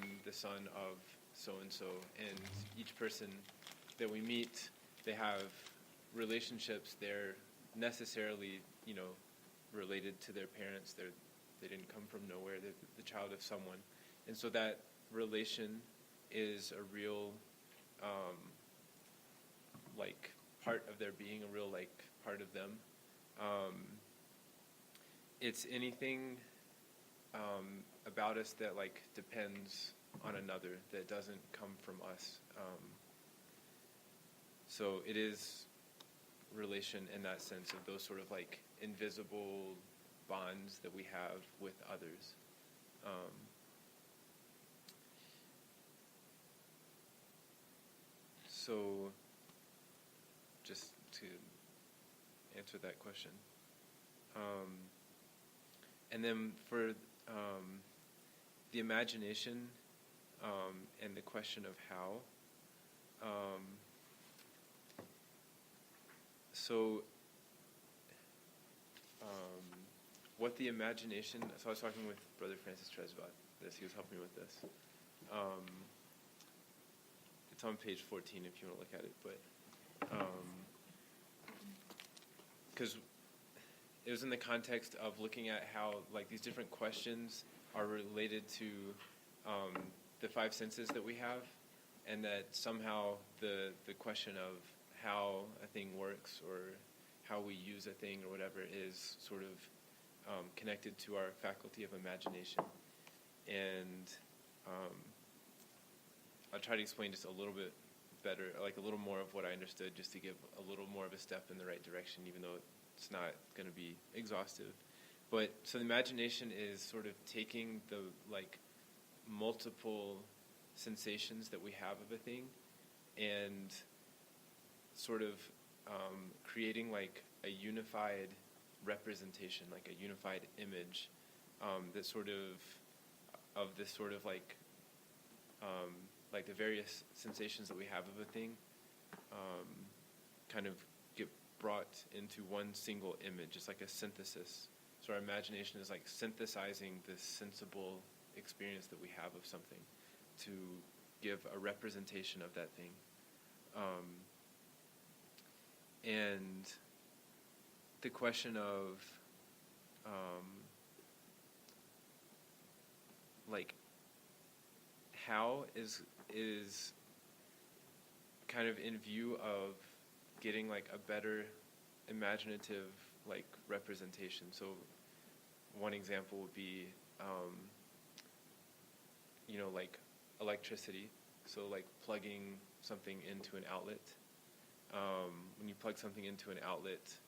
I'm the son of so-and-so, and each person that we meet, they have relationships. They're necessarily, related to their parents. They didn't come from nowhere. They're the child of someone. And so that relation is a real, part of their being, a real, part of them. It's anything about us that, depends on another, that doesn't come from us. So it is relation in that sense of those sort of, invisible bonds that we have with others. So just to answer that question. And then for the imagination and the question of how. What the imagination... So I was talking with Brother Francis Tres about this. He was helping me with this. It's on page 14 if you want to look at it. But because it was in the context of looking at how these different questions are related to the five senses that we have, and that somehow the question of how a thing works or how we use a thing or whatever is sort of connected to our faculty of imagination. And I'll try to explain just a little bit better, a little more of what I understood, just to give a little more of a step in the right direction, even though it's not going to be exhaustive. But so the imagination is sort of taking the multiple sensations that we have of a thing and sort of creating a unified representation, a unified image that sort of this sort of the various sensations that we have of a thing kind of get brought into one single image. It's like a synthesis. So our imagination is synthesizing this sensible experience that we have of something to give a representation of that thing. And the question of how is kind of in view of getting a better imaginative representation. So one example would be electricity. So plugging something into an outlet. When you plug something into an outlet,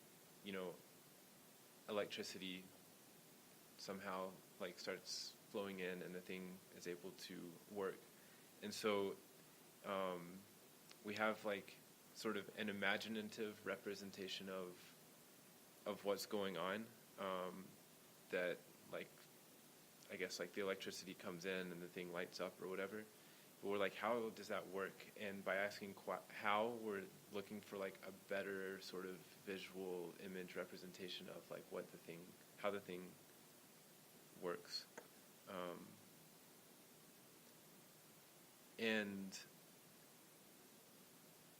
electricity somehow starts flowing in, and the thing is able to work. And so we have sort of an imaginative representation of what's going on, that I guess the electricity comes in and the thing lights up or whatever. But we're how does that work? And by asking how, we're looking for a better sort of visual image representation of how the thing works. And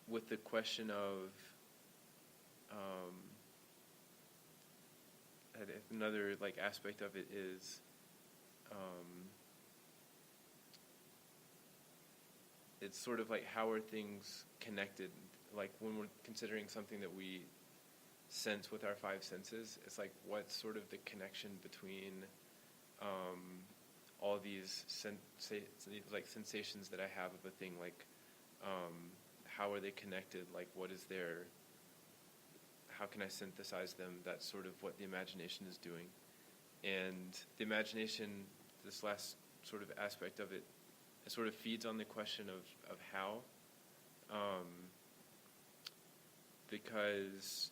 with the question of another aspect of it is it's sort of how are things connected? When we're considering something that we sense with our five senses, it's what's sort of the connection between all these sensations that I have of a thing? How are they connected? What is their... How can I synthesize them? That's sort of what the imagination is doing. And the imagination, this last sort of aspect of it, it sort of feeds on the question of how, because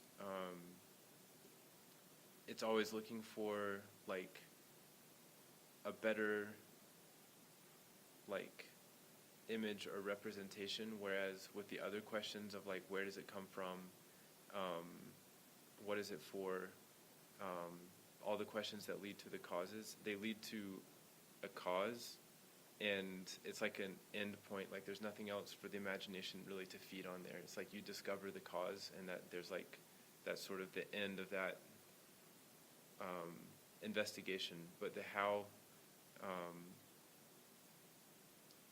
it's always looking for a better image or representation, whereas with the other questions of where does it come from, what is it for, all the questions that lead to the causes, they lead to a cause, and it's like an end point. Like there's nothing else for the imagination really to feed on there. It's like you discover the cause, and that there's like that's sort of the end of that investigation. But the how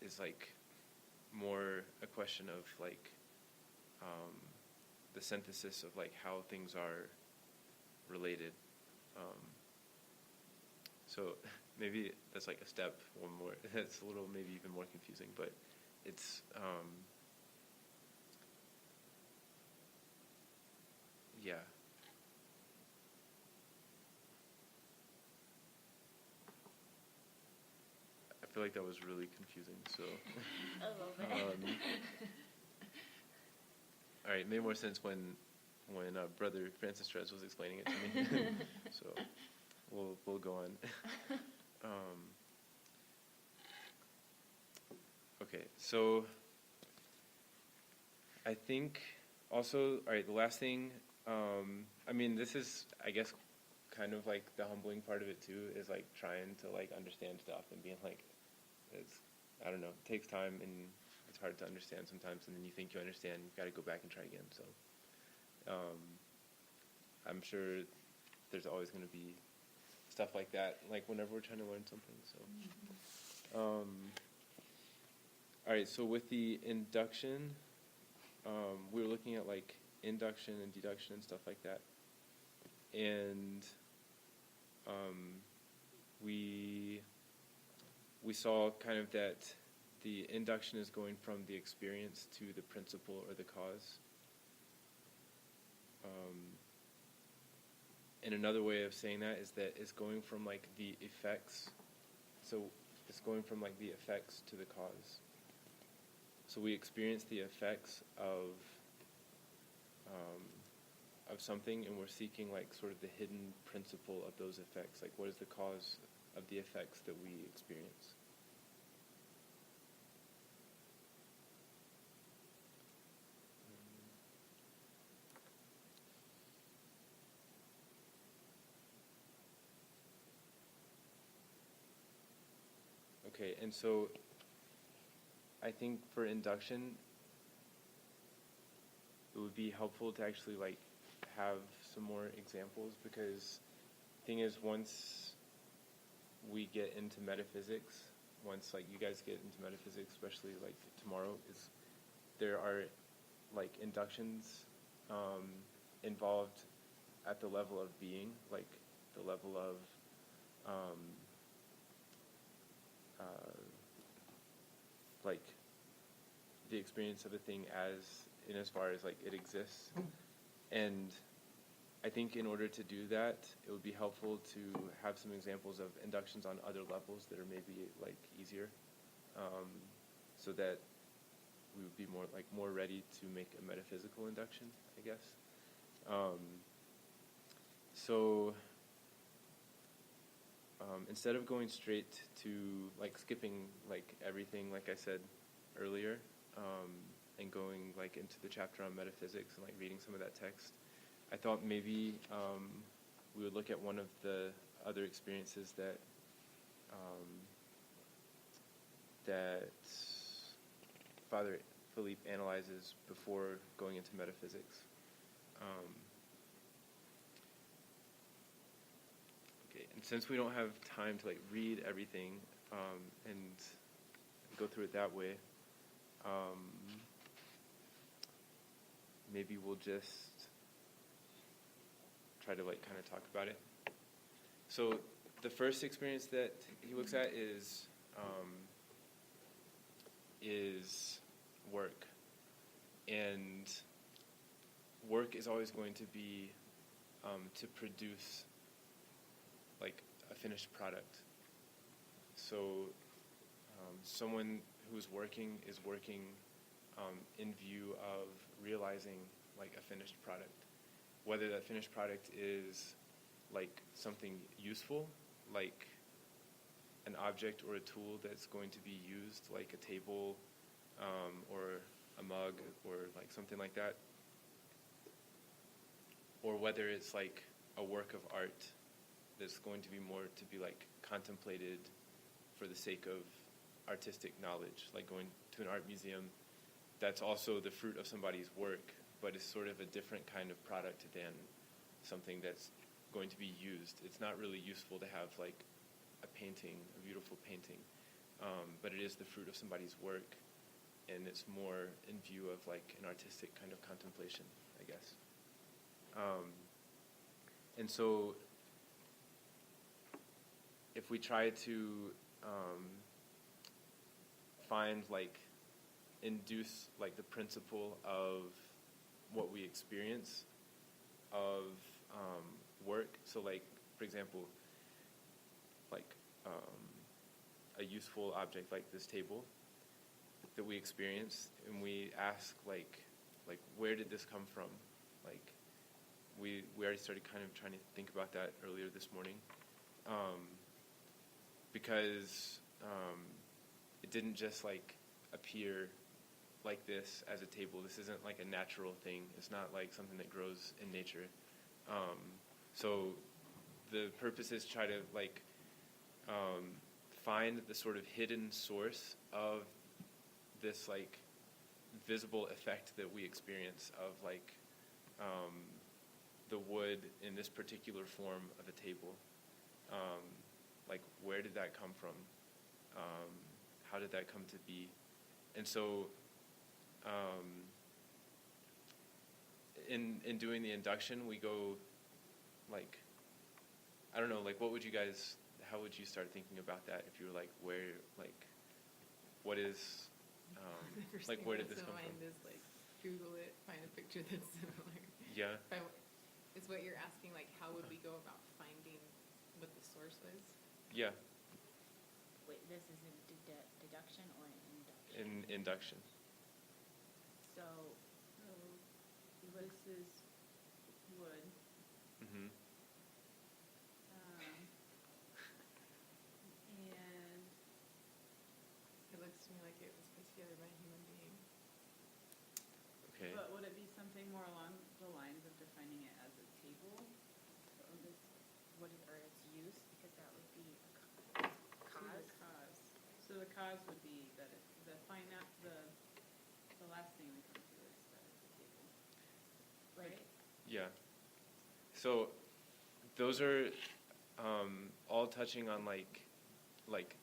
is like more a question of like the synthesis of like how things are related. So maybe that's like a step one more. That's a little maybe even more confusing, but it's yeah. I feel like that was really confusing. So A little bit. All right, it made more sense when Brother Francis Trez was explaining it to me. So we'll go on. Okay, so I think also, all right, the last thing, I mean, this is, I guess, kind of like the humbling part of it too, is like trying to like understand stuff and being like, it's, I don't know, it takes time and it's hard to understand sometimes, and then you think you understand, you've got to go back and try again. So I'm sure there's always going to be stuff like that, like whenever we're trying to learn something. So, all right. So with the induction, we were looking at like induction and deduction and stuff like that, and we saw kind of that the induction is going from the experience to the principle or the cause. And another way of saying that is that it's going from like the effects. So it's going from like the effects to the cause. So we experience the effects of something, and we're seeking like sort of the hidden principle of those effects. Like, what is the cause of the effects that we experience? Okay, and so I think for induction, it would be helpful to actually like have some more examples, because the thing is, once we get into metaphysics, once like you guys get into metaphysics, especially like tomorrow, is there are like inductions involved at the level of being, like the level of like the experience of a thing as far as like it exists. And I think in order to do that, it would be helpful to have some examples of inductions on other levels that are maybe like easier, so that we would be more ready to make a metaphysical induction, I guess. So instead of going straight to like skipping like everything, like I said earlier, and going like into the chapter on metaphysics and like reading some of that text, I thought maybe we would look at one of the other experiences that that Father Philippe analyzes before going into metaphysics. Okay, and since we don't have time to like read everything and go through it that way, maybe we'll just try to like kind of talk about it. So the first experience that he looks at is work, and work is always going to be to produce like a finished product. So someone who's working is working in view of realizing like a finished product, whether that finished product is like something useful, like an object or a tool that's going to be used, like a table or a mug or like something like that, or whether it's like a work of art that's going to be more to be like contemplated for the sake of artistic knowledge, like going to an art museum. That's also the fruit of somebody's work, but it's sort of a different kind of product than something that's going to be used. It's not really useful to have like a painting, a beautiful painting, but it is the fruit of somebody's work, and it's more in view of like an artistic kind of contemplation, I guess. And so if we try to find like induce like the principle of what we experience of work, so like for example like a useful object like this table that we experience, and we ask like where did this come from? Like we already started kind of trying to think about that earlier this morning, because it didn't just like appear like this as a table. This isn't like a natural thing. It's not like something that grows in nature. So the purpose is try to like find the sort of hidden source of this like visible effect that we experience of like the wood in this particular form of a table. Like where did that come from? How did that come to be? And so in doing the induction, we go like, I don't know, like what would you guys, how would you start thinking about that if you were like, where, like, what is, like where did this come from? Is like Google it, find a picture that's similar. Yeah. Is what you're asking, like how would we go about finding what the source was? Yeah. Wait, this is in deduction or in induction? In induction. So, This is wood. Mm-hmm. And it looks to me like it was put together by a human being. Okay. But would it be something more along the lines of defining it as a table? what is, or its use, because that would be a cause. So the cause would be that the last thing we come to is that it's a table. Like, Right? Yeah. So those are all touching on like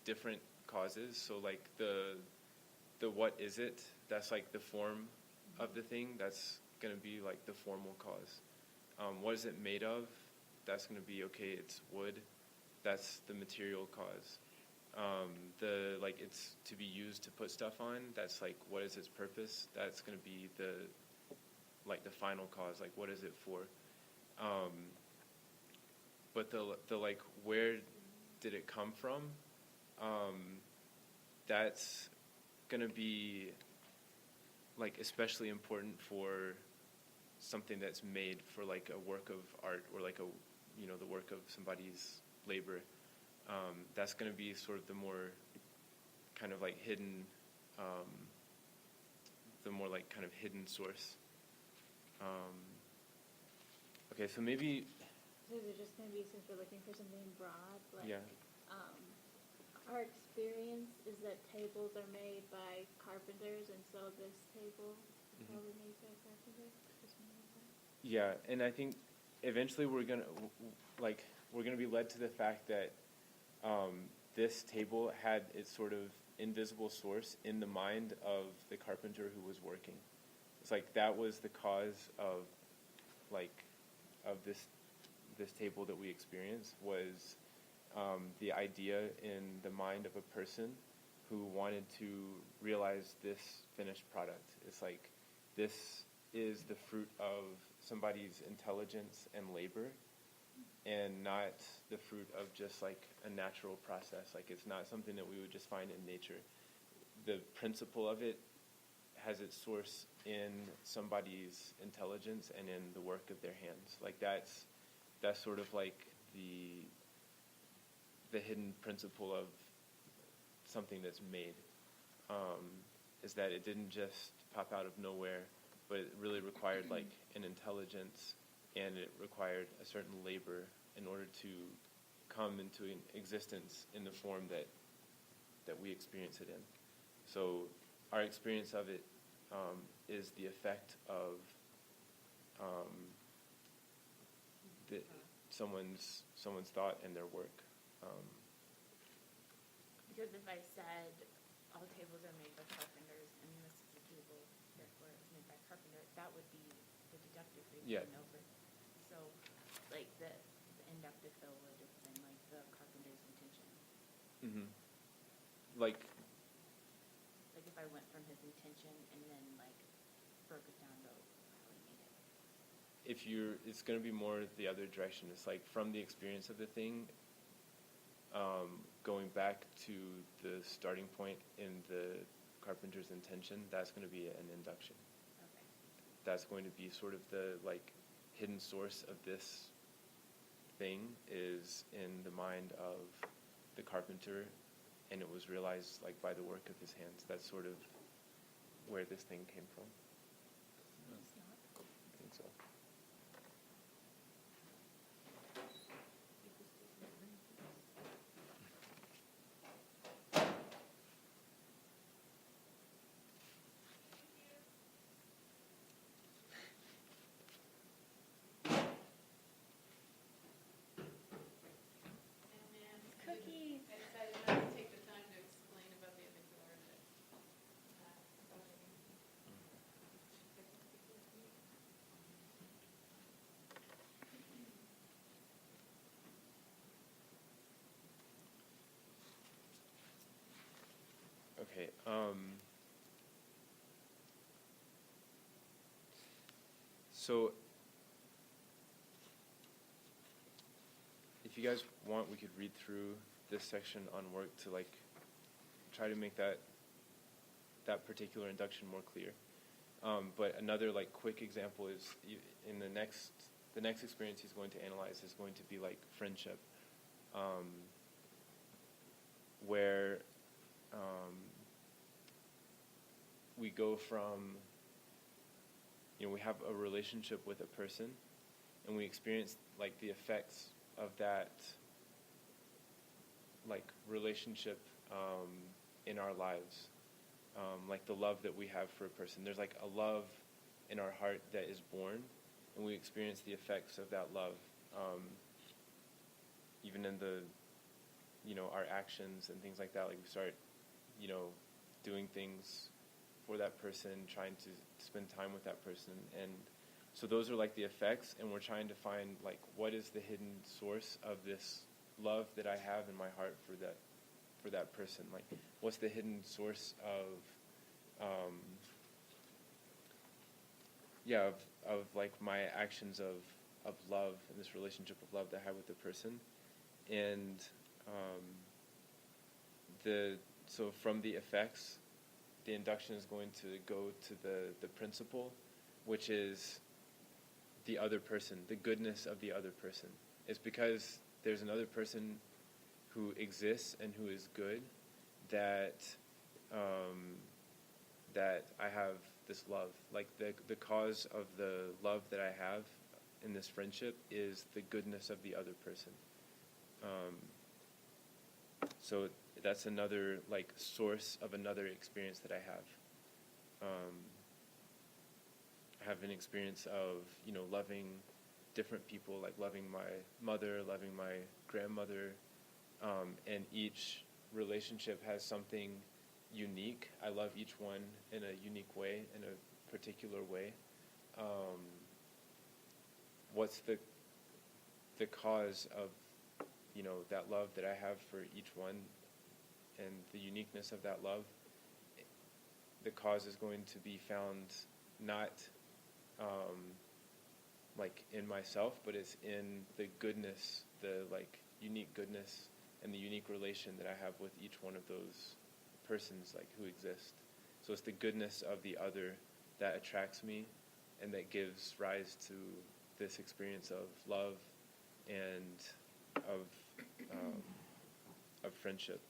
different causes. So like the what is it? That's like the form of the thing. That's going to be like the formal cause. What is it made of? That's going to be, okay, it's wood. That's the material cause. The like it's to be used to put stuff on. That's like, what is its purpose? That's going to be the final cause. Like, what is it for? But the like, where did it come from? That's going to be like especially important for something that's made for like a work of art, or like the work of somebody's labor. That's going to be sort of the more kind of like hidden, the more like kind of hidden source. Okay, so maybe. So is it just going to be, since we're looking for something broad, like Yeah. Our experience is that tables are made by carpenters, and so this table is probably made by a carpenter? Yeah, and I think eventually we're gonna be led to the fact that this table had its sort of invisible source in the mind of the carpenter who was working. It's like that was the cause of this table that we experience, was the idea in the mind of a person who wanted to realize this finished product. It's like this is the fruit of somebody's intelligence and labor, and not the fruit of just like a natural process. Like it's not something that we would just find in nature. The principle of it has its source in somebody's intelligence and in the work of their hands. Like that's sort of like the hidden principle of something that's made, is that it didn't just pop out of nowhere, but it really required like an intelligence, and it required a certain labor in order to come into existence in the form that that we experience it in. So our experience of it is the effect of someone's thought and their work. Because if I said all tables are made by carpenters and this is a table, therefore it was made by a carpenter, that would be the deductive reasoning Yeah. over. So, like the inductive though would have been like the carpenter's intention. Mm-hmm. Like, Like if I went from his intention and then like broke it down to how he made it. it's going to be more the other direction. It's like from the experience of the thing, going back to the starting point in the carpenter's intention, that's going to be an induction. Okay. That's going to be sort of the like hidden source of this thing is in the mind of the carpenter, and it was realized like by the work of his hands. That's sort of where this thing came from. It's not. I think so. Cookies. I decided not to take the time to explain about the amygdala or Okay. So, if you guys want, we could read through this section on work to like try to make that particular induction more clear. But another like quick example is in the next experience he's going to analyze is going to be like friendship, where we go from, we have a relationship with a person, and we experience like the effects of that like relationship in our lives, like the love that we have for a person. There's like a love in our heart that is born, and we experience the effects of that love, even in the, our actions and things like that. Like we start, doing things for that person, trying to spend time with that person, and so those are like the effects, and we're trying to find like what is the hidden source of this love that I have in my heart for that person. Like what's the hidden source of of like my actions of love in this relationship of love that I have with the person. And so from the effects, the induction is going to go to the principle, which is the other person, the goodness of the other person. It's because there's another person who exists and who is good that that I have this love. Like the cause of the love that I have in this friendship is the goodness of the other person. So that's another like source of another experience that I have. I have an experience of loving different people, like loving my mother, loving my grandmother, and each relationship has something unique. I love each one in a unique way, in a particular way. What's the cause of that love that I have for each one, and the uniqueness of that love? The cause is going to be found not like in myself, but it's in the goodness, the like unique goodness and the unique relation that I have with each one of those persons like who exist. So it's the goodness of the other that attracts me and that gives rise to this experience of love and of friendship.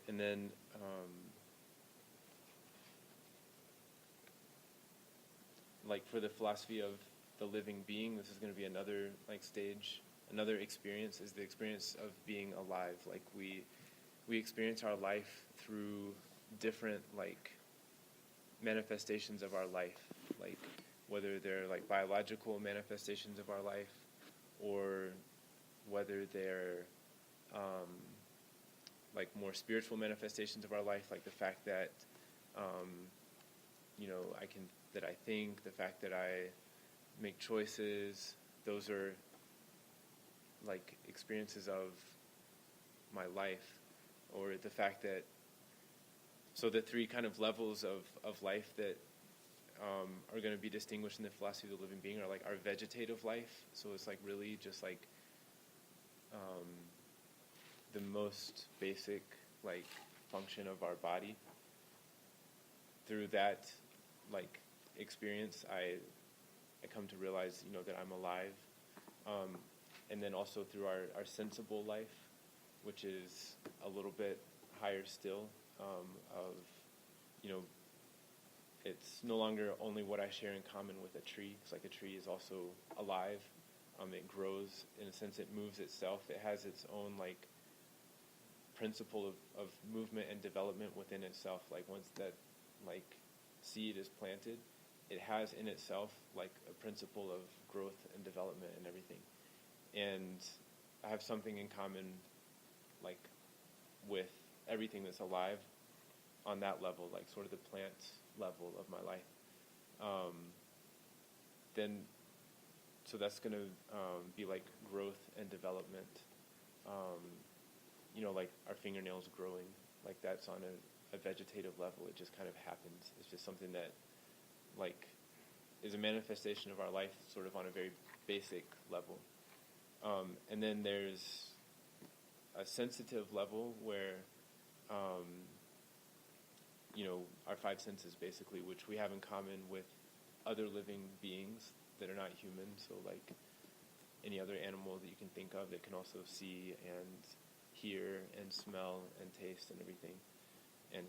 And then like for the philosophy of the living being, this is going to be another like stage, another experience, is the experience of being alive. Like we experience our life through different like manifestations of our life, like whether they're like biological manifestations of our life, or whether they're like more spiritual manifestations of our life, like the fact that I think, the fact that I make choices. Those are like experiences of my life, or the fact that, so the three kind of levels of life that are going to be distinguished in the philosophy of the living being are like our vegetative life. So it's like really just like the most basic like function of our body. Through that like experience, I come to realize, that I'm alive. And then also through our sensible life, which is a little bit higher still, it's no longer only what I share in common with a tree, because like a tree is also alive. It grows, in a sense, it moves itself. It has its own like principle of movement and development within itself. Like once that like seed is planted, it has in itself like a principle of growth and development and everything. And I have something in common like with everything that's alive on that level, like sort of the plant level of my life. So that's going to be like growth and development. Like our fingernails growing, like that's on a vegetative level. It just kind of happens. It's just something that like is a manifestation of our life sort of on a very basic level. And then there's a sensitive level where our five senses basically, which we have in common with other living beings that are not human. So like any other animal that you can think of that can also see and hear and smell and taste and everything, and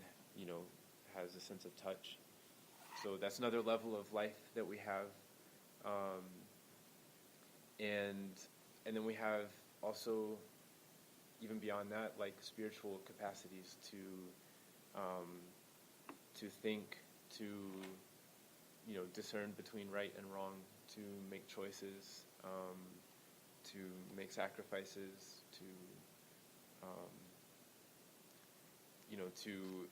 has a sense of touch. So that's another level of life that we have. And then we have also, even beyond that, like spiritual capacities to think, to discern between right and wrong, to make choices, to make sacrifices, to to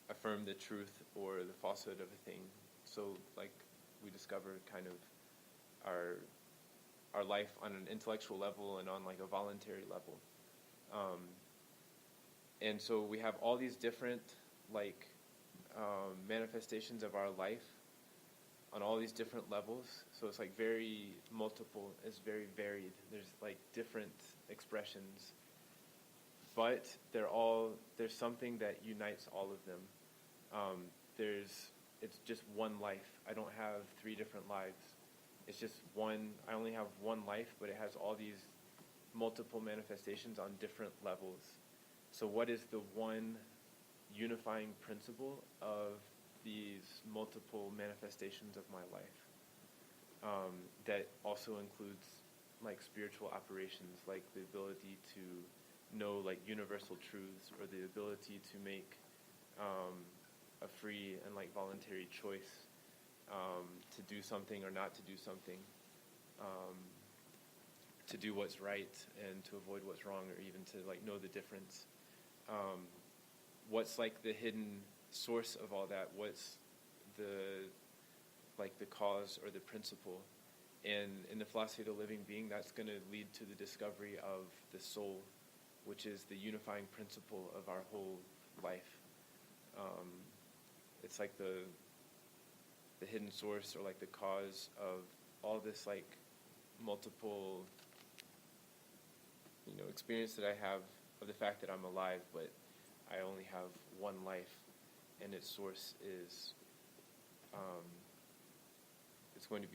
affirm the truth or the falsehood of a thing. So like we discover kind of our life on an intellectual level and on like a voluntary level. And so we have all these different like manifestations of our life on all these different levels. So it's like very multiple, it's very varied. There's like different expressions, but there's something that unites all of them. It's just one life. I don't have three different lives. It's just one. I only have one life, but it has all these multiple manifestations on different levels. So what is the one unifying principle of these multiple manifestations of my life? That also includes like spiritual operations, like the ability to know like universal truths, or the ability to make a free and like voluntary choice to do something or not to do something, to do what's right and to avoid what's wrong, or even to like know the difference. What's like the hidden source of all that? What's the cause or the principle? And in the philosophy of the living being, that's going to lead to the discovery of the soul, which is the unifying principle of our whole life. It's like the hidden source, or like the cause of all this like multiple experience that I have of the fact that I'm alive, but I only have one life, and its source is it's going to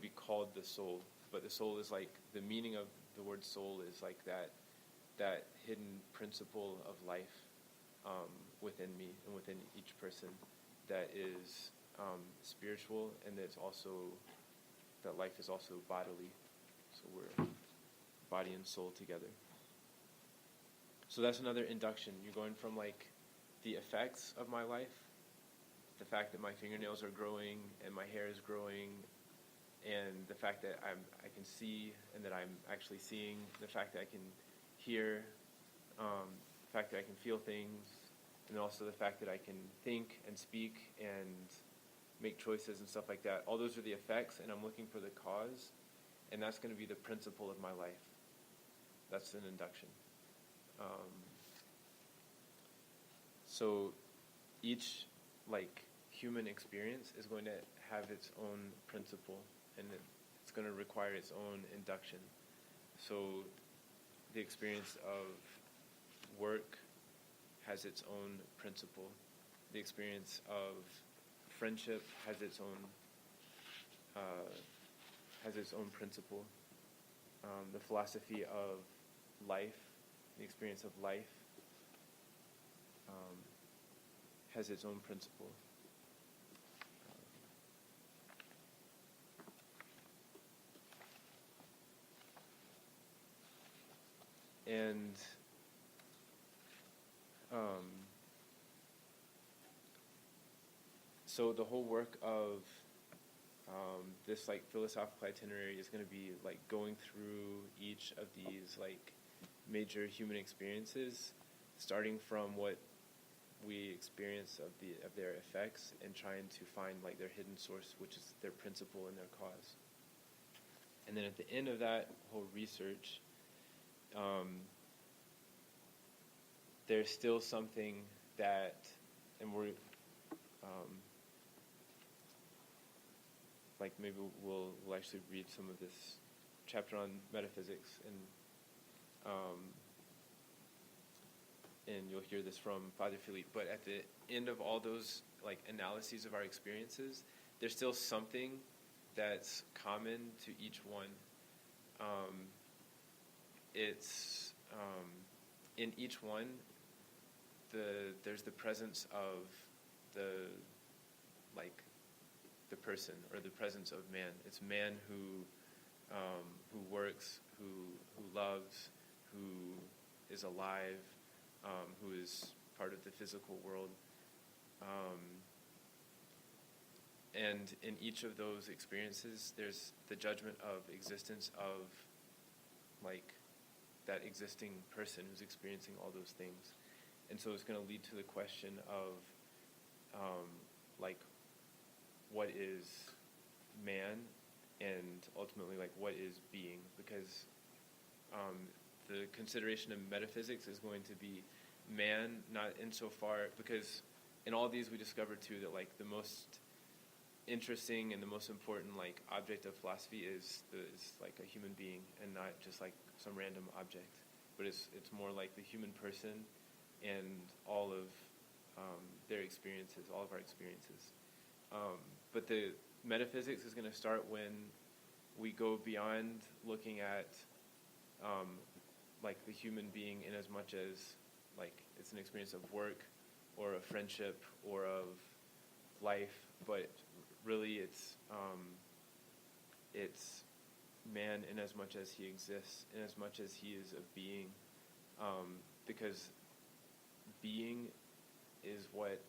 be called the soul. But the soul is like, the meaning of the word soul is like that that hidden principle of life within me and within each person that is spiritual, and that life is also bodily. So we're body and soul together. So that's another induction. You're going from like the effects of my life, the fact that my fingernails are growing and my hair is growing, and the fact that I can see and that I'm actually seeing, the fact that I can hear, the fact that I can feel things, and also the fact that I can think and speak and make choices and stuff like that. All those are the effects, and I'm looking for the cause, and that's going to be the principle of my life. That's an induction. So each like human experience is going to have its own principle, and it's going to require its own induction. So the experience of work has its own principle. The experience of friendship has its own principle. The philosophy of life, the experience of life, has its own principle. And so the whole work of this like philosophical itinerary is going to be like going through each of these like major human experiences, starting from what we experience of their effects and trying to find like their hidden source, which is their principle and their cause. And then at the end of that whole research, there's still something that, and we're like maybe we'll actually read some of this chapter on metaphysics, and you'll hear this from Father Philippe. But at the end of all those like analyses of our experiences, there's still something that's common to each one. It's in each one, there's the presence of the person, or the presence of man. It's man who works, who loves, who is alive, who is part of the physical world. And in each of those experiences, there's the judgment of existence of like that existing person who's experiencing all those things. And so it's going to lead to the question of like what is man, and ultimately like what is being, because the consideration of metaphysics is going to be man, not insofar, because in all these we discover too that like the most interesting and the most important like object of philosophy is like a human being, and not just like some random object, but it's more like the human person and all of their experiences, all of our experiences. But the metaphysics is going to start when we go beyond looking at like the human being in as much as like it's an experience of work or of friendship or of life, but really it's man in as much as he exists, in as much as he is a being, because being is what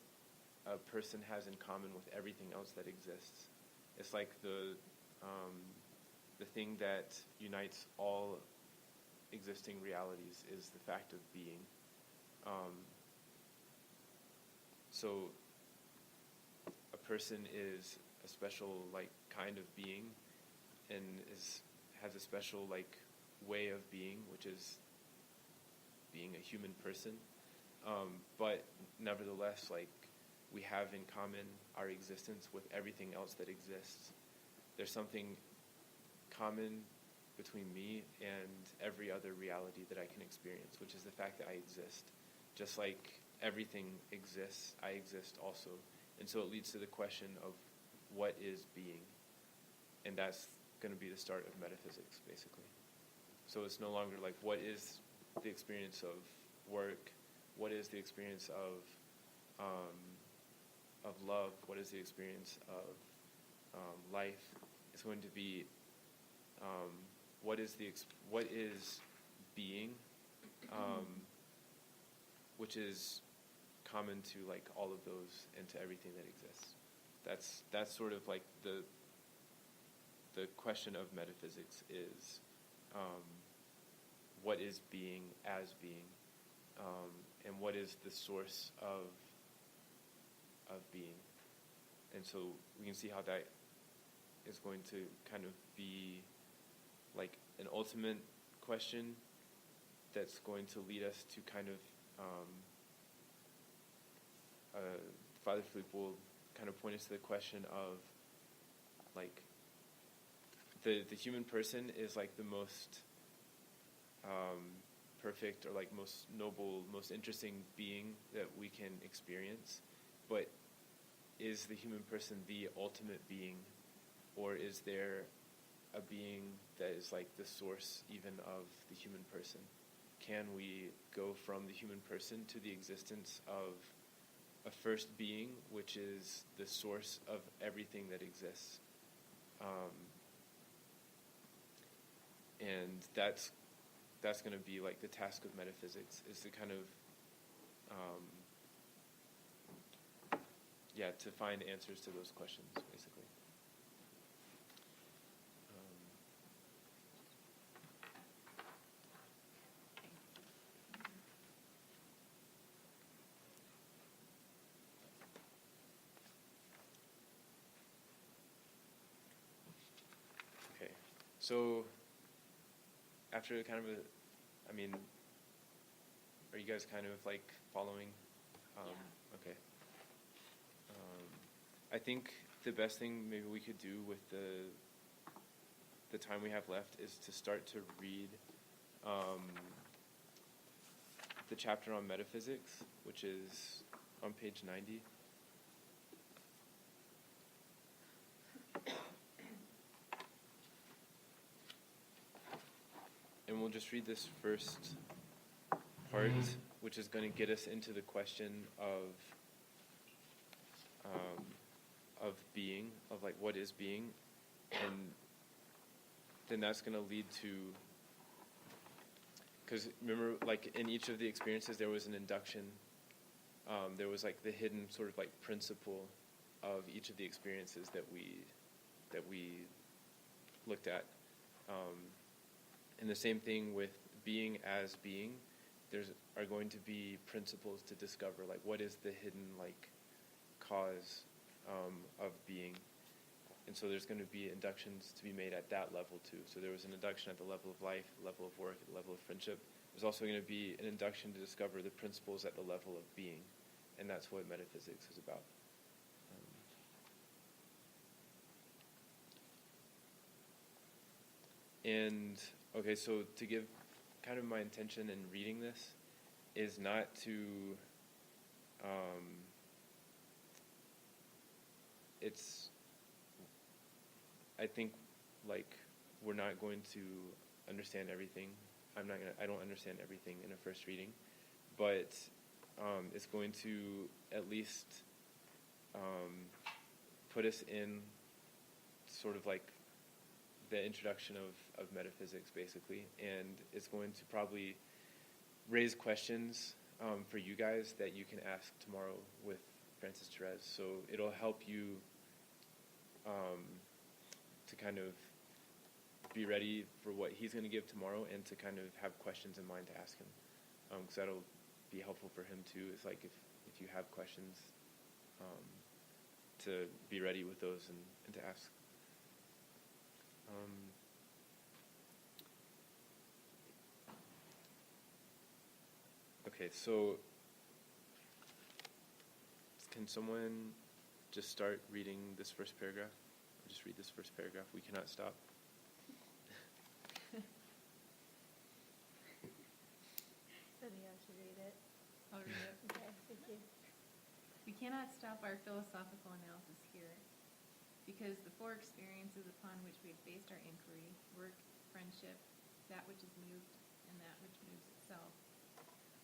a person has in common with everything else that exists. It's like the thing that unites all existing realities is the fact of being. So a person is a special like kind of being, and has a special like way of being, which is being a human person. But nevertheless, like we have in common our existence with everything else that exists. There's something common between me and every other reality that I can experience, which is the fact that I exist. Just like everything exists, I exist also. And so it leads to the question of what is being. And that's going to be the start of metaphysics, basically. So it's no longer like what is the experience of work? What is the experience of love? What is the experience of life? It's going to be what is being, which is common to like all of those and to everything that exists. That's sort of like the question of metaphysics is what is being as being, and what is the source of being. And so we can see how that is going to kind of be like an ultimate question that's going to lead us to kind of Father Philippe will kind of point us to the question of like the human person is like the most perfect or like most noble, most interesting being that we can experience, but is the human person the ultimate being, or is there a being that is like the source even of the human person? Can we go from the human person to the existence of a first being, which is the source of everything that exists? And that's going to be like the task of metaphysics, is to kind of to find answers to those questions, basically. Okay, so after kind of are you guys kind of like following? Okay. I think the best thing maybe we could do with the time we have left is to start to read the chapter on metaphysics, which is on page 90. And we'll just read this first part, which is going to get us into the question of being, of like what is being, and then that's going to lead to, because remember, like in each of the experiences there was an induction, there was like the hidden sort of like principle of each of the experiences that we looked at, and the same thing with being as being. Are going to be principles to discover, like what is the hidden like cause of being. And so there's going to be inductions to be made at that level too. So there was an induction at the level of life, level of work, the level of friendship. There's also going to be an induction to discover the principles at the level of being. And that's what metaphysics is about. And okay, so to give kind of my intention in reading this is not to I think like we're not going to understand everything. I don't understand everything in a first reading, but it's going to at least put us in sort of like the introduction of metaphysics, basically, and it's going to probably raise questions for you guys that you can ask tomorrow with Francis Therese. So it'll help you to kind of be ready for what he's going to give tomorrow, and to kind of have questions in mind to ask him, because that'll be helpful for him too. It's like if you have questions, to be ready with those and to ask. Okay, so can someone just start reading this first paragraph? Or just read this first paragraph. We cannot stop. Somebody else should read it. I'll read it. Okay, thank you. We cannot stop our philosophical analysis here, because the four experiences upon which we have based our inquiry, work, friendship, that which is moved, and that which moves itself,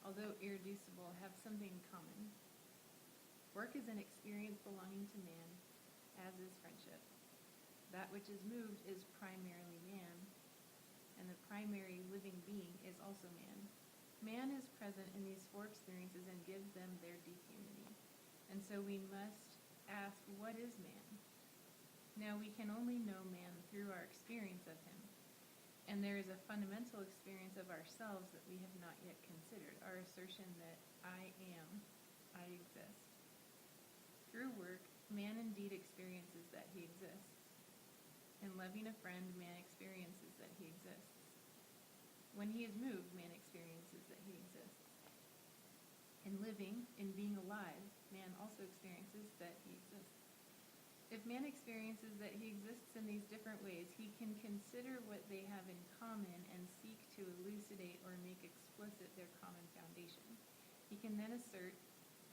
although irreducible, have something in common. Work is an experience belonging to man, as is friendship. That which is moved is primarily man, and the primary living being is also man. Man is present in these four experiences and gives them their deep unity. And so we must ask, what is man? Now we can only know man through our experience of him. And there is a fundamental experience of ourselves that we have not yet considered, our assertion that I am, I exist. Through work, man indeed experiences that he exists. In loving a friend, man experiences that he exists. When he is moved, man experiences that he exists. In living, in being alive, man also experiences that he exists. If man experiences that he exists in these different ways, he can consider what they have in common and seek to elucidate or make explicit their common foundation. He can then assert,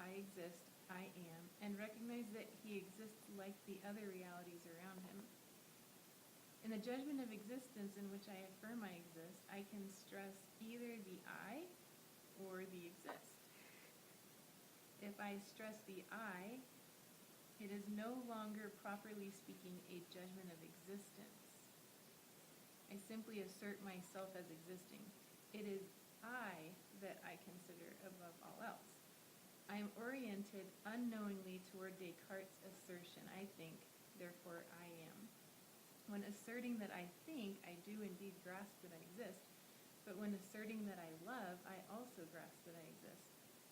I exist, I am, and recognize that he exists like the other realities around him. In the judgment of existence in which I affirm I exist, I can stress either the I or the exist. If I stress the I, it is no longer, properly speaking, a judgment of existence. I simply assert myself as existing. It is I that I consider above all else. I am oriented unknowingly toward Descartes' assertion, I think, therefore I am. When asserting that I think, I do indeed grasp that I exist, but when asserting that I love, I also grasp that I exist.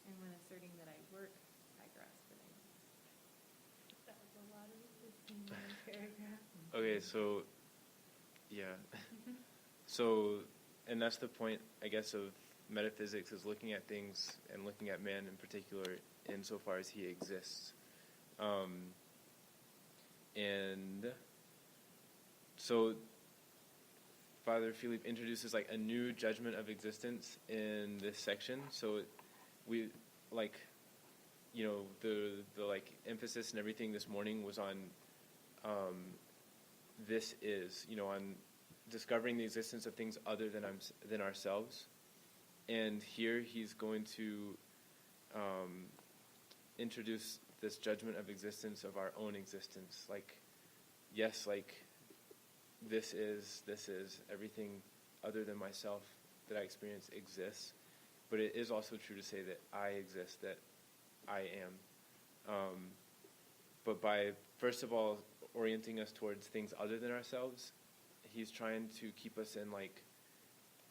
And when asserting that I work, I grasp that I exist. That was a lot of existing in one paragraph. Okay, so, yeah. So, and that's the point, I guess, of metaphysics, is looking at things and looking at man in particular insofar as he exists. And so Father Philippe introduces like a new judgment of existence in this section. So we like, you know, the like emphasis and everything this morning was on this is, you know, on discovering the existence of things other than ourselves. And here he's going to introduce this judgment of existence of our own existence. Like, yes, like this is everything other than myself that I experience exists, but it is also true to say that I exist, that I am. But by first of all orienting us towards things other than ourselves, he's trying to keep us in like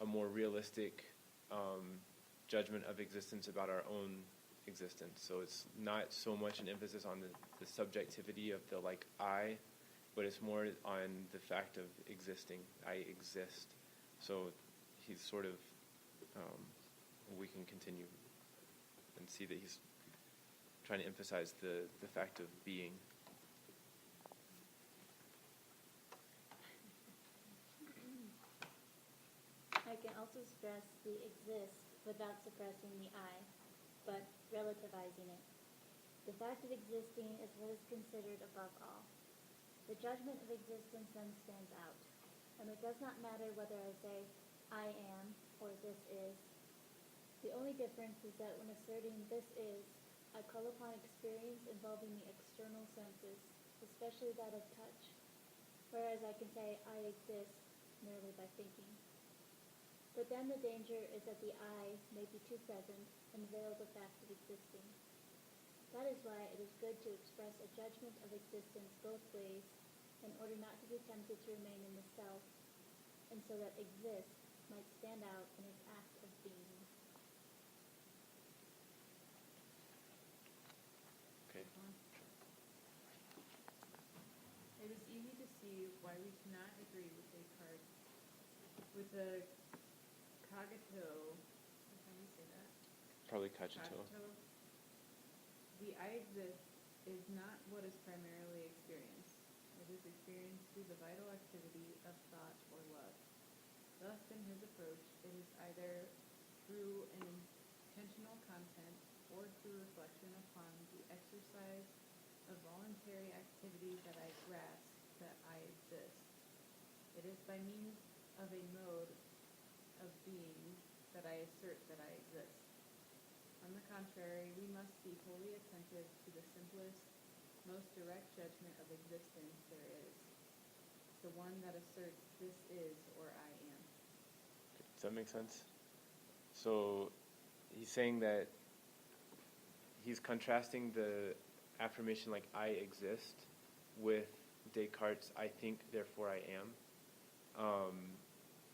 a more realistic judgment of existence about our own existence. So it's not so much an emphasis on the subjectivity of the like I, but it's more on the fact of existing. I exist. So he's sort of, we can continue and see that he's trying to emphasize the fact of being. I can also stress the exist without suppressing the I, but relativizing it. The fact of existing is what is considered above all. The judgment of existence then stands out, and it does not matter whether I say I am or this is. The only difference is that when asserting this is, I call upon experience involving the external senses, especially that of touch, whereas I can say I exist merely by thinking. But then the danger is that the I may be too present and veil the fact of existing. That is why it is good to express a judgment of existence both ways, in order not to be tempted to remain in the self, and so that exist might stand out in its act of being. Okay. It is easy to see why we cannot agree with Descartes with the cogito, how do you say that? Probably cogito. The I exist is not what is primarily experienced. It is experienced through the vital activity of thought or love. Thus, in his approach, it is either through an intentional content or through reflection upon the exercise of voluntary activity that I grasp that I exist. It is by means of a mode of being that I assert that I exist. On the contrary, we must be wholly attentive to the simplest, most direct judgment of existence there is, the one that asserts this is or I am. Does that make sense? So he's saying that he's contrasting the affirmation like I exist with Descartes' I think, therefore I am.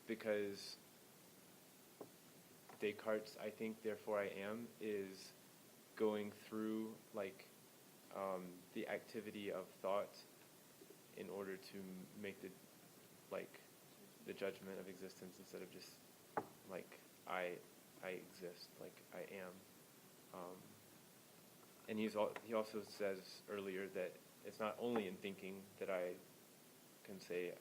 Because Descartes' I think, therefore I am is going through like the activity of thought in order to make the judgment of existence instead of just like I exist, like I am. And he also says earlier that it's not only in thinking that I can say.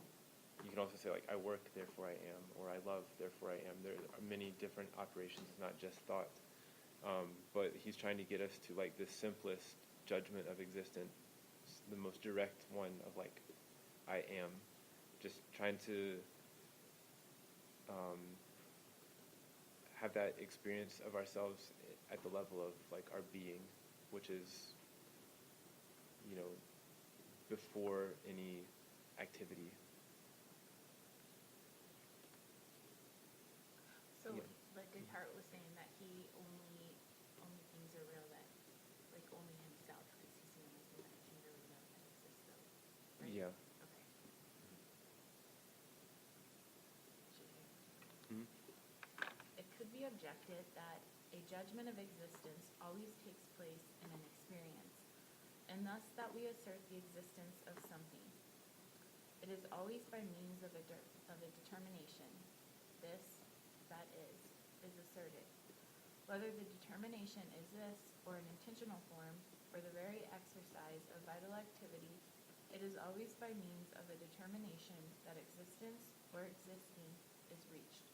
You can also say like I work, therefore I am, or I love, therefore I am. There are many different operations, not just thought. But he's trying to get us to like the simplest judgment of existence, the most direct one of like I am. Just trying to have that experience of ourselves at the level of like our being, which is, before any activity. So, Yeah. like Descartes was saying that he only things are real that, like only himself, because he's the only thing that can really know that exists, though. Right? Yeah. Okay. Mhm. It could be objected that a judgment of existence always takes place in an experience, and thus that we assert the existence of something. It is always by means of a determination. This, that is asserted. Whether the determination is this, or an intentional form, or the very exercise of vital activity, it is always by means of a determination that existence or existing is reached.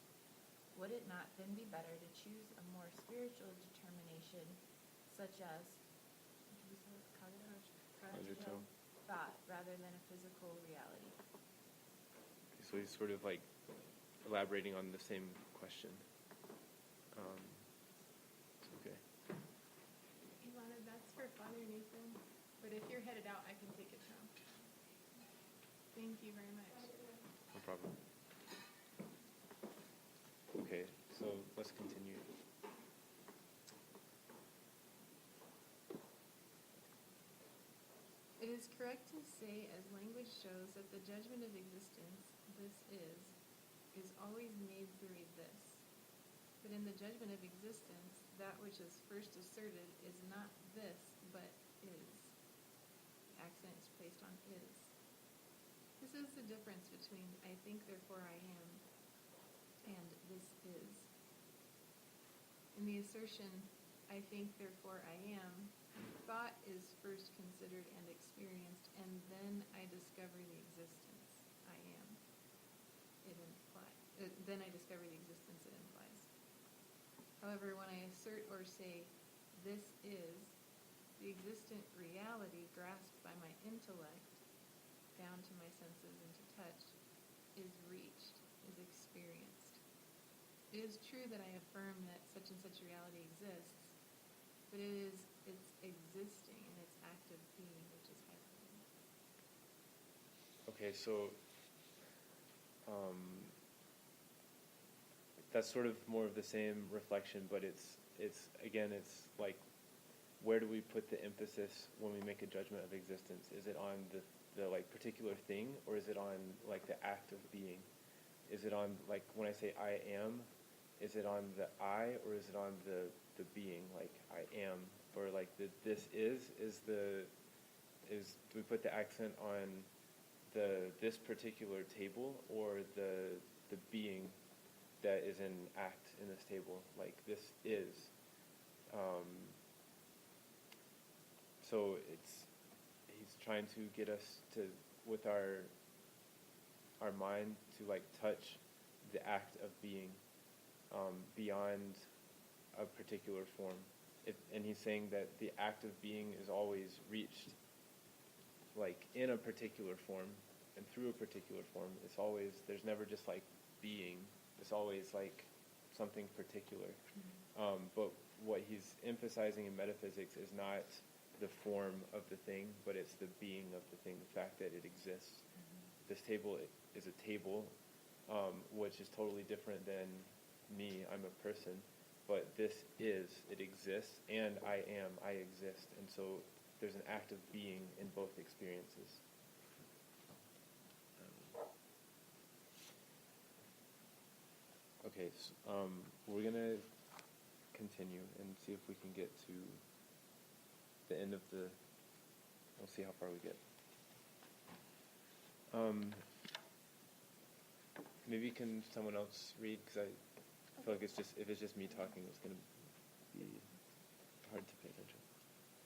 Would it not then be better to choose a more spiritual determination, such as Cogito. thought, rather than a physical reality? So he's sort of like elaborating on the same question. Okay. Ilana, that's for Father Nathan, but if you're headed out, I can take it home. Thank you very much. No problem. Okay, so let's continue. It is correct to say, as language shows, that the judgment of existence, this is always made through a this. But in the judgment of existence, that which is first asserted is not this, but is. The accent is placed on is. This is the difference between I think, therefore I am, and this is. In the assertion, I think, therefore I am, thought is first considered and experienced, and then I discover the existence I am. Then I discover the existence it implies. However, when I assert or say, this is, the existent reality grasped by my intellect, down to my senses and to touch, is reached, is experienced. It is true that I affirm that such and such reality exists, but it's existing in its active being, which is highlighted. Okay, so that's sort of more of the same reflection, but it's like, where do we put the emphasis when we make a judgment of existence? Is it on the like particular thing, or is it on like the act of being? Is it on like when I say I am, is it on the I, or is it on the being, like I am, or like the this is do we put the accent on this particular table, or the being that is in act in this table, like this is. So he's trying to get us to, with our mind, to like touch the act of being beyond a particular form. And he's saying that the act of being is always reached like in a particular form and through a particular form. It's always, there's never just like being. It's always like something particular. But what he's emphasizing in metaphysics is not the form of the thing, but it's the being of the thing, the fact that it exists. This table is a table, which is totally different than me. I'm a person, but it exists, and I exist. And so there's an act of being in both experiences. Okay, so, we're going to continue and see if we can get to the end of we'll see how far we get. Maybe can someone else read? Because I feel like if it's just me talking, it's going to be hard to pay attention.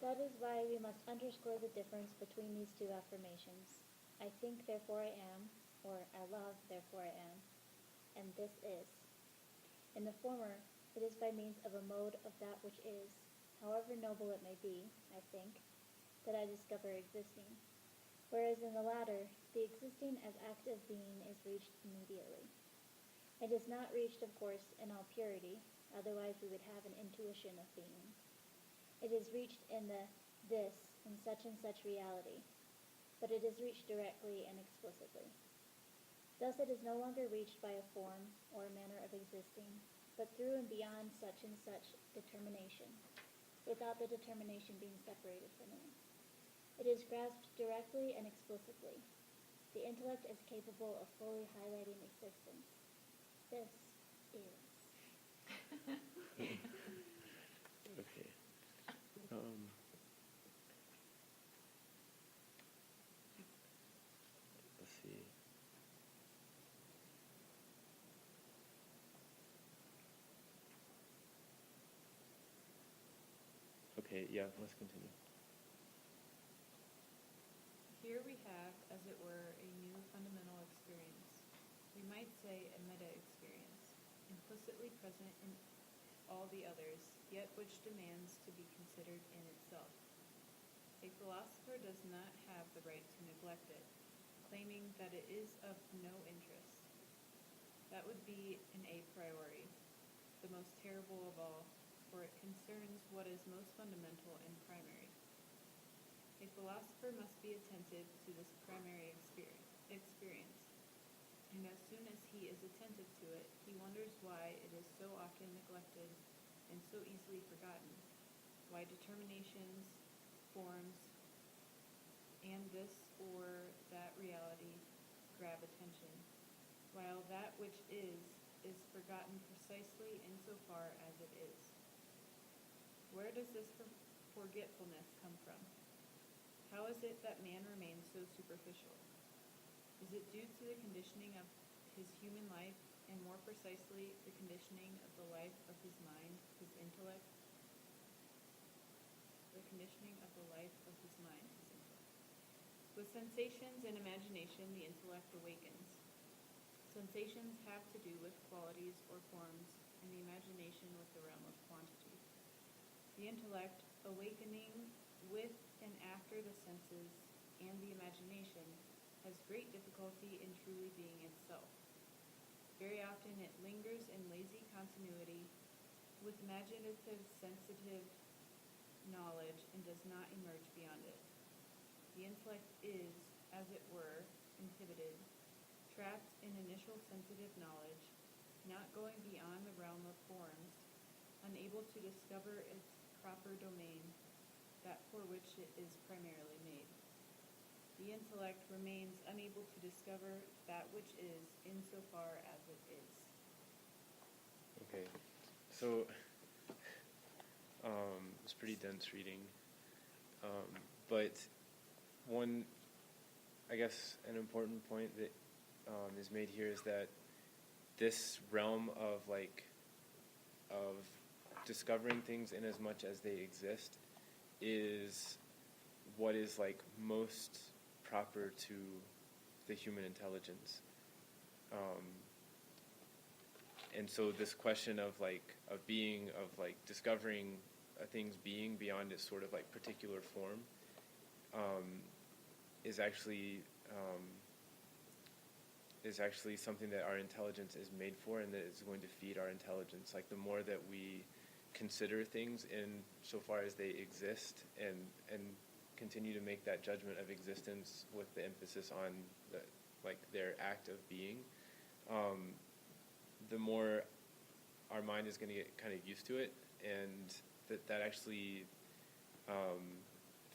That is why we must underscore the difference between these two affirmations. I think, therefore I am, or I love, therefore I am, and this is. In the former, it is by means of a mode of that which is, however noble it may be, I think, that I discover existing. Whereas in the latter, the existing as active being is reached immediately. It is not reached, of course, in all purity, otherwise we would have an intuition of being. It is reached in this in such reality, but it is reached directly and explicitly. Thus it is no longer reached by a form or a manner of existing, but through and beyond such determination, without the determination being separated from it. It is grasped directly and explicitly. The intellect is capable of fully highlighting existence. This is. Okay. Let's see. Okay, yeah, let's continue. Here we have, as it were, a new fundamental experience. We might say a meta-experience, implicitly present in all the others, yet which demands to be considered in itself. A philosopher does not have the right to neglect it, claiming that it is of no interest. That would be an a priori, the most terrible of all, for it concerns what is most fundamental and primary. A philosopher must be attentive to this primary experience, and as soon as he is attentive to it, he wonders why it is so often neglected and so easily forgotten, why determinations, forms, and this or that reality grab attention, while that which is forgotten precisely insofar as it is. Where does this forgetfulness come from? How is it that man remains so superficial? Is it due to the conditioning of his human life, and more precisely, the conditioning of the life of his mind, his intellect? The conditioning of the life of his mind, his intellect. With sensations and imagination, the intellect awakens. Sensations have to do with qualities or forms, and the imagination with the realm of quantity. The intellect, awakening with and after the senses and the imagination, has great difficulty in truly being itself. Very often it lingers in lazy continuity with imaginative, sensitive knowledge and does not emerge beyond it. The intellect is, as it were, inhibited, trapped in initial sensitive knowledge, not going beyond the realm of forms, unable to discover its proper domain, that for which it is primarily made. The intellect remains unable to discover that which is insofar as it is. Okay, so it's pretty dense reading, but one, I guess, an important point that is made here is that this realm of discovering things in as much as they exist is what is most proper to the human intelligence. And so this question of discovering a thing's being beyond its sort of particular form is actually is actually something that our intelligence is made for, and that is going to feed our intelligence. Like the more that we consider things in so far as they exist, and continue to make that judgment of existence with the emphasis on their act of being, the more our mind is going to get kind of used to it, and that actually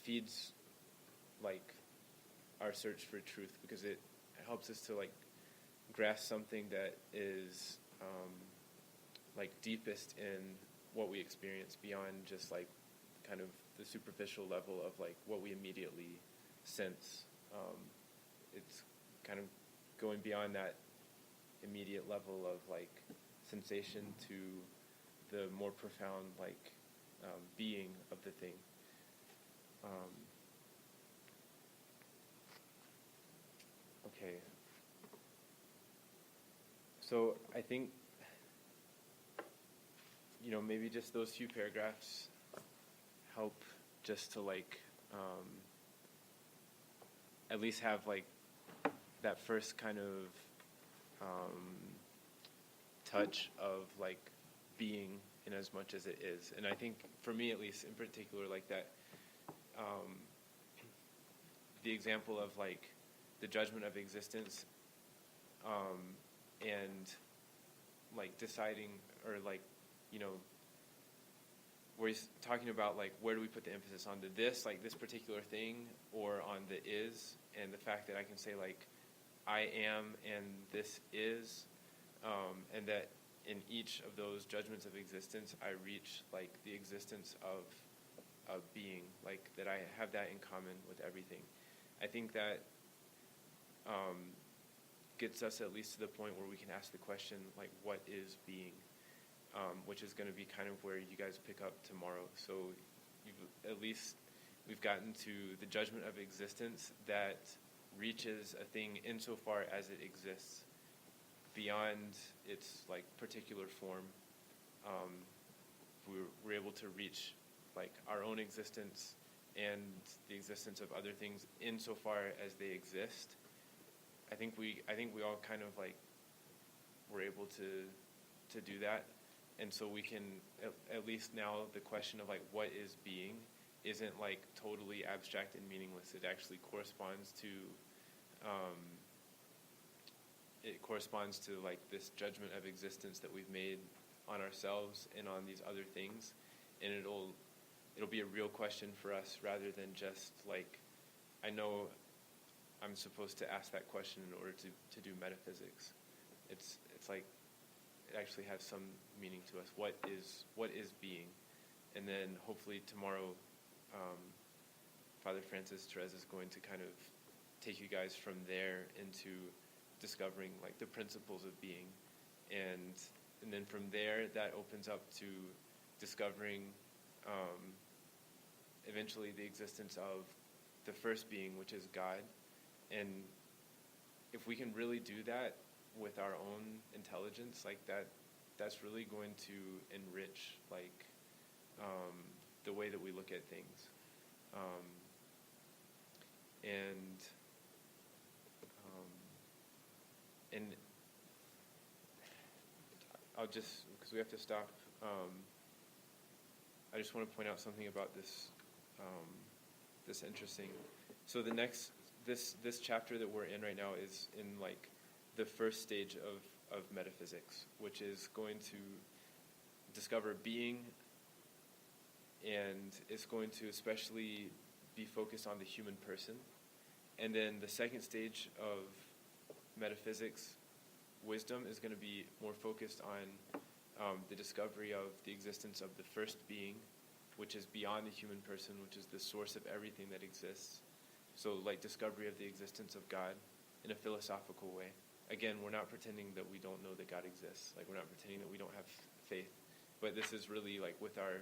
feeds like our search for truth, because it helps us to like grasp something that is like deepest in what we experience, beyond just like kind of the superficial level of like what we immediately sense. It's kind of going beyond that immediate level of like sensation to the more profound like being of the thing. Okay. So I think, maybe just those few paragraphs help just to like at least have like that first kind of touch of like being in as much as it is. And I think for me, at least in particular, like that the example of like the judgment of existence, and like deciding, or like, where he's talking about like where do we put the emphasis, on the this, like this particular thing, or on the is, and the fact that I can say like I am and this is, and that in each of those judgments of existence I reach like the existence of being, like that I have that in common with everything. I think that gets us at least to the point where we can ask the question like, what is being? Which is going to be kind of where you guys pick up tomorrow. So we've gotten to the judgment of existence that reaches a thing insofar as it exists, beyond its like particular form. We're able to reach like our own existence and the existence of other things insofar as they exist. I think we all kind of like were able to do that. And so we can, at least now, the question of like what is being isn't like totally abstract and meaningless. It actually corresponds to like this judgment of existence that we've made on ourselves and on these other things, and it'll be a real question for us, rather than just like, I know I'm supposed to ask that question in order to do metaphysics. It's like it actually has some meaning to us. What is being? And then hopefully tomorrow, Father Francis Therese is going to kind of take you guys from there into discovering like the principles of being, and then from there that opens up to discovering eventually the existence of the first being, which is God. And if we can really do that with our own intelligence, like that's really going to enrich like the way that we look at things. And I'll just, because we have to stop, I just want to point out something about this this interesting. So the next, this chapter that we're in right now is in like the first stage of metaphysics, which is going to discover being, and it's going to especially be focused on the human person. And then the second stage of metaphysics, wisdom, is going to be more focused on the discovery of the existence of the first being, which is beyond the human person, which is the source of everything that exists. So like discovery of the existence of God in a philosophical way. Again, we're not pretending that we don't know that God exists. Like, we're not pretending that we don't have faith. But this is really like with our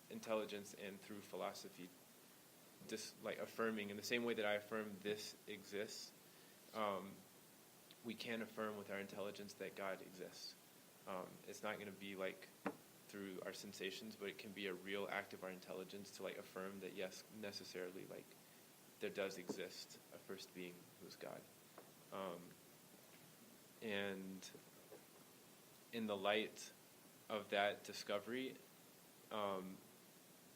intelligence and through philosophy, just like affirming in the same way that I affirm this exists, we can affirm with our intelligence that God exists. It's not going to be like through our sensations, but it can be a real act of our intelligence to like affirm that yes, necessarily, like there does exist a first being who's God. And in the light of that discovery,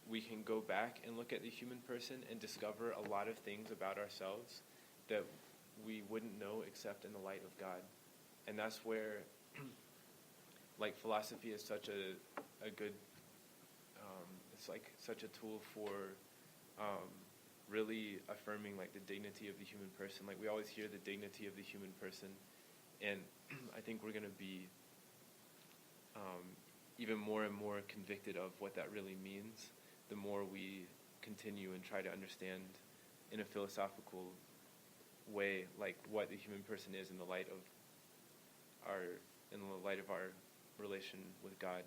we can go back and look at the human person and discover a lot of things about ourselves that we wouldn't know except in the light of God. And that's where, like, philosophy is such a good, it's like such a tool for really affirming, like, the dignity of the human person. Like, we always hear the dignity of the human person, and I think we're going to be even more and more convicted of what that really means the more we continue and try to understand in a philosophical way, like, what the human person is in the light of our relation with God.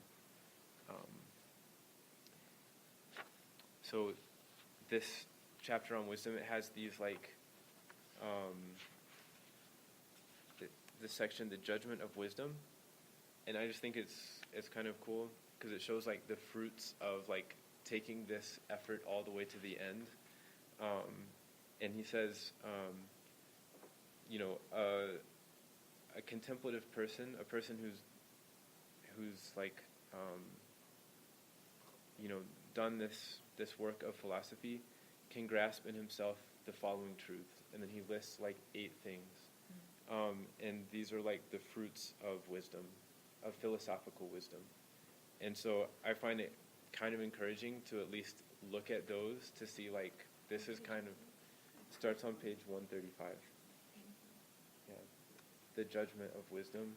So this chapter on wisdom, it has these, like, this section, the Judgement of Wisdom, and I just think it's kind of cool because it shows, like, the fruits of, like, taking this effort all the way to the end. And he says, a contemplative person, a person who's like, done this work of philosophy, can grasp in himself the following truth. And then he lists, like, 8 things. And these are, like, the fruits of wisdom, of philosophical wisdom. And so I find it kind of encouraging to at least look at those to see, like, this is kind of, starts on page 135. Yeah, the Judgment of Wisdom.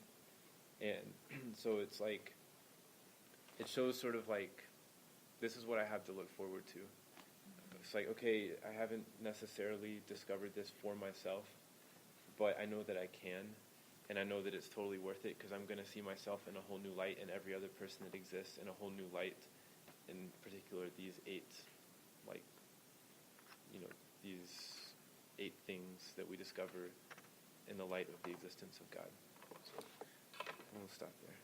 And so it's like, it shows sort of like, this is what I have to look forward to. It's like, okay, I haven't necessarily discovered this for myself, but I know that I can, and I know that it's totally worth it because I'm going to see myself in a whole new light and every other person that exists in a whole new light, in particular these 8, like, these 8 things that we discover in the light of the existence of God. So we'll stop there.